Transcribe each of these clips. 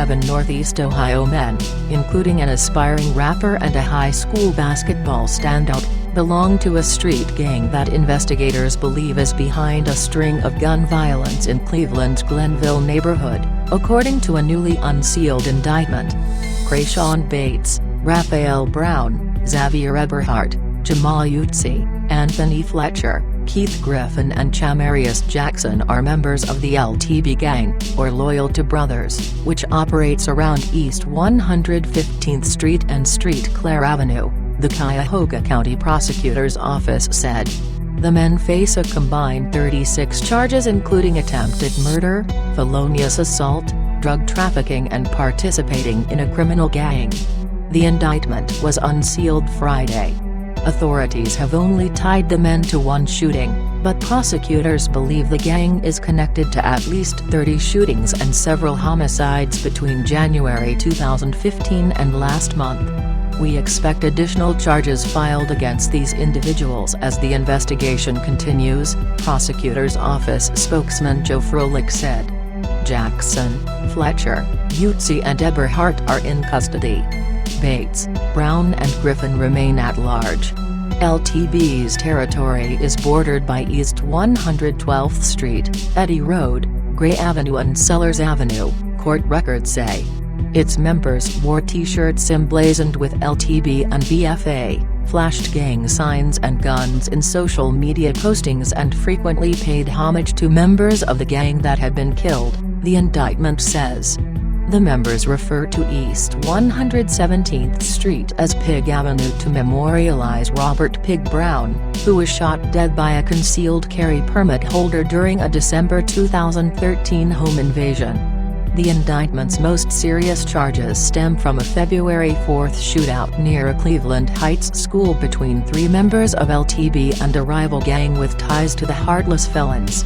7 Northeast Ohio men, including an aspiring rapper and a high school basketball standout, belong to a street gang that investigators believe is behind a string of gun violence in Cleveland's Glenville neighborhood, according to a newly unsealed indictment. Krayshawn Bates, Raphael Brown, Xavier Eberhardt, Jamal Utsi, Anthony Fletcher, Keith Griffin and Chamarius Jackson are members of the LTB Gang, or Loyalty Brothers, which operates around East 115th Street and St. Clair Avenue, the Cuyahoga County Prosecutor's Office said. The men face a combined 36 charges including attempted murder, felonious assault, drug trafficking and participating in a criminal gang. The indictment was unsealed Friday. Authorities have only tied the men to one shooting, but prosecutors believe the gang is connected to at least 30 shootings and several homicides between January 2015 and last month. We expect additional charges filed against these individuals as the investigation continues, Prosecutor's Office spokesman Joe Froelich said. Jackson, Fletcher, Utsi and Eberhardt are in custody. Bates, Brown and Griffin remain at large. LTB's territory is bordered by East 112th Street, Eddy Road, Gray Avenue and Sellers Avenue, court records say. Its members wore T-shirts emblazoned with LTB and BFA, flashed gang signs and guns in social media postings and frequently paid homage to members of the gang that had been killed, the indictment says. The members refer to East 117th Street as Pig Avenue to memorialize Robert Pig Brown, who was shot dead by a concealed carry permit holder during a December 2013 home invasion. The indictment's most serious charges stem from a February 4 shootout near a Cleveland Heights school between 3 members of LTB and a rival gang with ties to the Heartless Felons.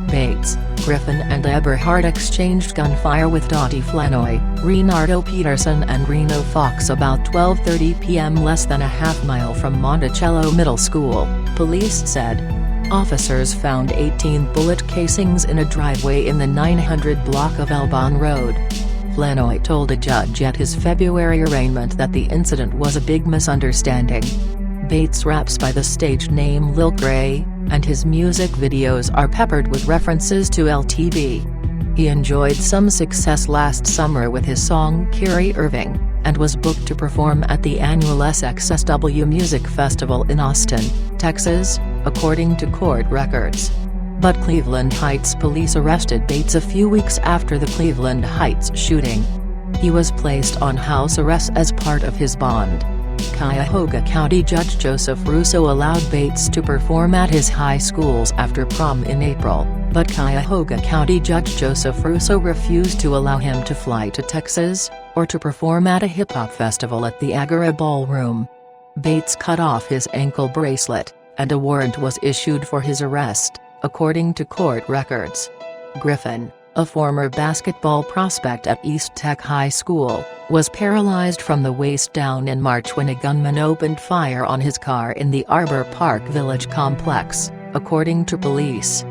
Bates, Griffin and Eberhardt exchanged gunfire with Dottie Flanoy, Renardo Peterson and Reno Fox about 12:30 p.m. less than a half-mile from Monticello Middle School, police said. Officers found 18 bullet casings in a driveway in the 900 block of Elbon Road. Flanoy told a judge at his February arraignment that the incident was a big misunderstanding. Bates raps by the stage name Lil Gray, and his music videos are peppered with references to LTB. He enjoyed some success last summer with his song Kyrie Irving, and was booked to perform at the annual SXSW Music Festival in Austin, Texas, according to court records. But Cleveland Heights police arrested Bates a few weeks after the Cleveland Heights shooting. He was placed on house arrest as part of his bond. Cuyahoga County Judge Joseph Russo allowed Bates to perform at his high schools after prom in April, but Cuyahoga County Judge Joseph Russo refused to allow him to fly to Texas, or to perform at a hip-hop festival at the Agora Ballroom. Bates cut off his ankle bracelet, and a warrant was issued for his arrest, according to court records. Griffin, a former basketball prospect at East Tech High School, was paralyzed from the waist down in March when a gunman opened fire on his car in the Arbor Park Village complex, according to police.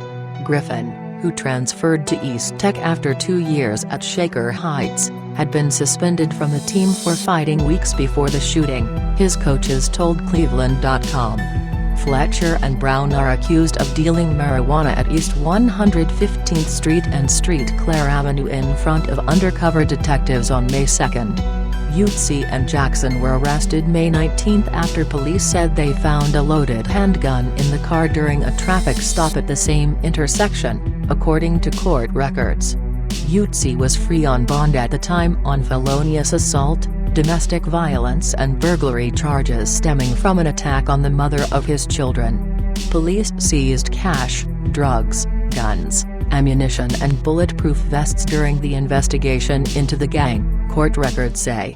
Griffin, who transferred to East Tech after 2 years at Shaker Heights, had been suspended from the team for fighting weeks before the shooting, his coaches told Cleveland.com. Fletcher and Brown are accused of dealing marijuana at East 115th Street and St. Clair Avenue in front of undercover detectives on May 2. Utsi and Jackson were arrested May 19 after police said they found a loaded handgun in the car during a traffic stop at the same intersection, according to court records. Utsi was free on bond at the time on felonious assault, domestic violence and burglary charges stemming from an attack on the mother of his children. Police seized cash, drugs, guns, ammunition and bulletproof vests during the investigation into the gang, court records say.